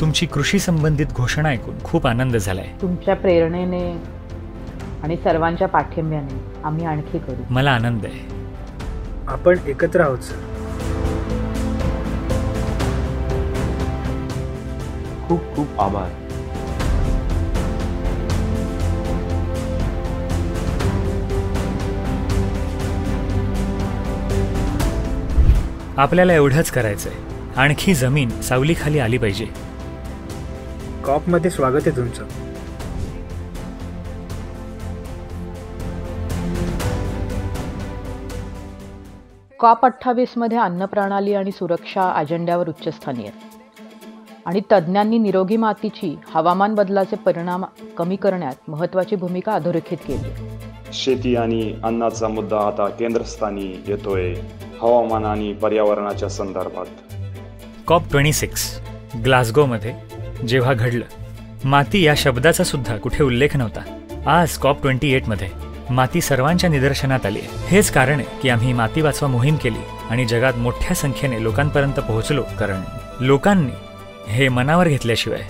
तुमची कृषी संबंधित घोषणा ऐकून खूप आनंद झालाय. तुमच्या प्रेरणेने आणि सर्वांच्या पाठिंब्याने आम्ही आणखी करू. मला आनंद आहे. आपण एकत्र आहोत सर. खूप खूप आभार. आपल्याला एवढंच करायचंय. आणखी जमीन सावलीखाली आली पाहिजे. कॉप मध्ये स्वागत आहे तुमचं. कॉप 28 मध्ये अन्न प्रणाली आणि सुरक्षा अजेंड्यावर उच्चस्थानी आहे आणि तज्ज्ञांनी निरोगी मातीची हवामान बदलाचे परिणाम कमी करण्यात महत्त्वाची भूमिका अधोरेखित केली. शेती आणि अन्नाचा मुद्दा आता केंद्रस्थानी येतोय हवामान आणि पर्यावरणाच्या संदर्भात. कॉप 26 ग्लासगोमध्ये जेव्हा घडलं, माती या शब्दाचा सुद्धा कुठे उल्लेख नव्हता. आज कॉप 28 मध्ये माती सर्वांच्या निदर्शनात आली आहे. हेच कारण आहे की आम्ही माती वाचवा मोहीम केली आणि जगात मोठ्या संख्येने लोकांपर्यंत पोहोचलो. कारण लोकांनी हे मनावर घेतल्याशिवाय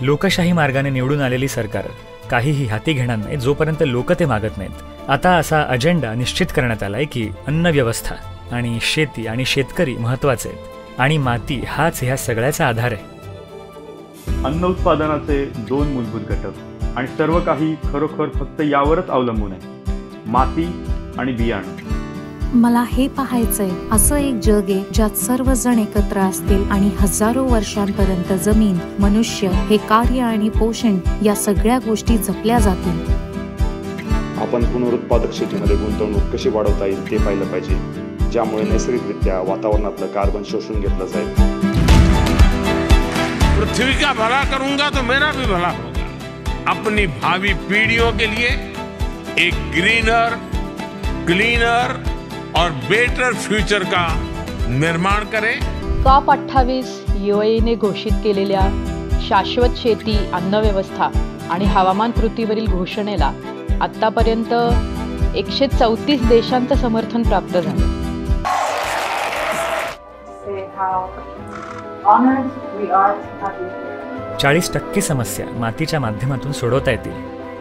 लोकशाही मार्गाने निवडून आलेली सरकार काहीही हाती घेणार नाही जोपर्यंत लोक ते मागत नाहीत. आता असा अजेंडा निश्चित करण्यात आलाय की अन्न व्यवस्था आणि शेती आणि शेतकरी महत्त्वाचे आहेत आणि माती हाच ह्या सगळ्याचा आधार आहे. अन्न उत्पादनाचे 2 मूलभूत घटक आणि सर्व काही खरोखर फक्त यावरच अवलंबून आहे, माती आणि बियाणं. मला हे पाहायचंय असं एक जग आहे ज्यात सर्वजण एकत्र असतील आणि हजारो वर्षांपर्यंत जमीन, मनुष्य, हे कार्य आणि पोषण या सगळ्या गोष्टी जपल्या जातील. आपण पुनरुत्पादक शेतीमध्ये गुंतवणूक कशी वाढवता येईल ते पाहिलं पाहिजे, ज्यामुळे नैसर्गिकरित्या वातावरणातलं कार्बन शोषून घेतलं जाईल. पृथ्वी का भला करूंगा तो मेरा भी भला होगा. अपनी भावी पीढ़ियों के लिए एक ग्रीनर, क्लीनर और बेटर फ्यूचर का निर्माण करें. कॉप 28 UAE घोषित केलेल्या शाश्वत शेती, अन्न व्यवस्था आणि हवामान कृतीवरील घोषणेला आतापर्यंत 134 देशांचं समर्थन प्राप्त झालं. 40% समस्या मातीच्या माध्यमातून सोडवता येतील,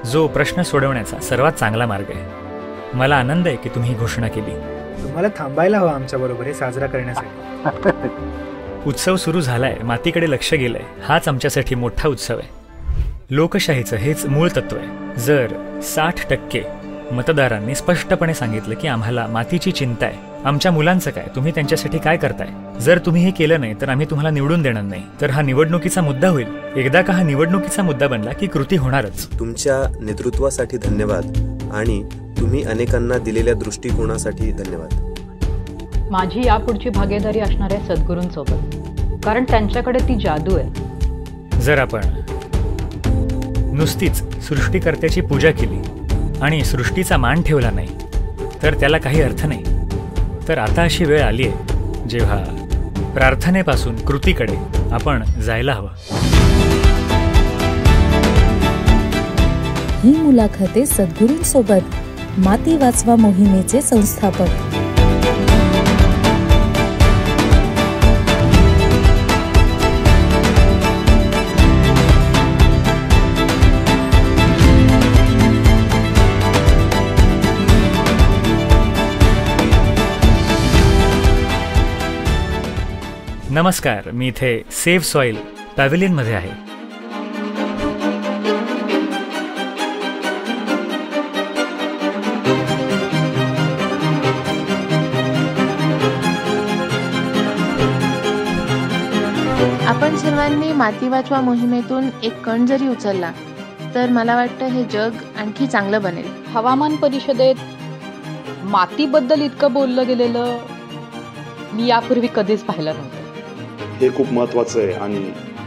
जो प्रश्न सोडवण्याचा सर्वात चांगला मार्ग आहे. मला आनंद आहे की तुम्ही ही घोषणा केली. तुम्हाला थांबायला हवं आमच्या बरोबर हे साजरा करण्यासाठी. उत्सव सुरू झालाय, मातीकडे लक्ष गेलंय. हाच आमच्यासाठी मोठा उत्सव आहे. लोकशाहीचं हेच मूळ तत्व आहे. जर 60% मतदारांनी स्पष्टपणे सांगितलं की आम्हाला मातीची चिंता आहे, आमच्या मुलांचं काय, तुम्ही त्यांच्यासाठी काय करताय, जर तुम्ही हे केलं नाही तर आम्ही तुम्हाला निवडून देणार नाही, तर हा निवडणुकीचा मुद्दा होईल. एकदा का हा निवडणुकीचा मुद्दा बनला की कृती होणारच. तुमच्या नेतृत्वासाठी धन्यवाद आणि तुम्ही अनेकांना दिलेल्या दृष्टिकोनासाठी धन्यवाद. माझी यापुढची भागीदारी असणार आहे सद्गुरूंसोबत, कारण त्यांच्याकडे ती जादू आहे. जर आपण नुसतीच सृष्टीकर्त्याची पूजा केली आणि सृष्टीचा मान ठेवला नाही तर त्याला काही अर्थ नाही. तर आता अशी वेळ आली आहे जेव्हा प्रार्थनेपासून कृतीकडे आपण जायला हवं. ही मुलाखत आहे सद्गुरूंसोबत, माती वाचवा मोहिमेचे संस्थापक. नमस्कार, मी इथे सेव्ह सॉइल पॅव्हिलियनमध्ये आहे. आपण सर्वांनी माती वाचवा मोहिमेतून एक कण जरी उचलला तर मला वाटतं हे जग आणखी चांगलं बनेल. हवामान परिषदेत मातीबद्दल इतकं बोललं गेलेलं मी यापूर्वी कधीच पाहिलं नव्हतं. हे खूप महत्त्वाचं आहे आणि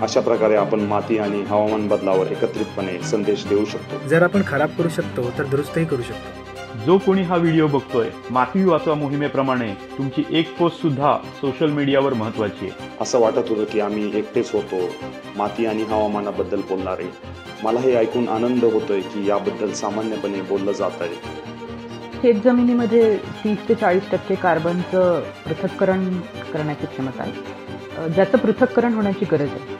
अशा प्रकारे आपण माती आणि हवामान बदलावर एकत्रितपणे संदेश देऊ शकतो. जर आपण खराब करू शकतो तर दुरुस्तही करू शकतो. जो कोणी हा व्हिडिओ बघतोय, माती वाचवा मोहिमेप्रमाणे तुमची एक पोस्ट सुद्धा सोशल मीडियावर महत्त्वाची आहे. असं वाटत होतं की आम्ही एकटेच होतो माती आणि हवामानाबद्दल बोलणारे. मला हे ऐकून आनंद होतोय की याबद्दल सामान्यपणे बोललं जात आहे. शेतजमिनीमध्ये 30 ते 40% कार्बनचं पृथक्करण करण्याची क्षमता आहे, ज्याचं पृथक्करण होण्याची गरज आहे.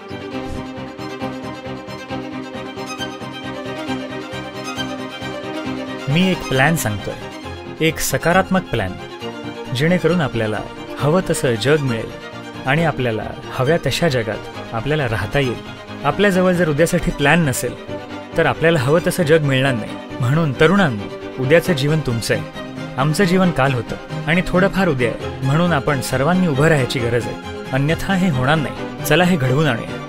मी एक प्लॅन सांगतोय, एक सकारात्मक प्लॅन, जेणेकरून आपल्याला हवं तसं जग मिळेल आणि आपल्याला हव्या तशा जगात आपल्याला राहता येईल. आपल्याजवळ जर उद्यासाठी प्लॅन नसेल तर आपल्याला हवं तसं जग मिळणार नाही. म्हणून तरुणांनी, उद्याचं जीवन तुमचं आहे. आमचं जीवन काल होतं आणि थोडंफार उद्या आहे. म्हणून आपण सर्वांनी उभं राहायची गरज आहे, अन्यथा हे होणार नाही. चला हे घडवून आणूया.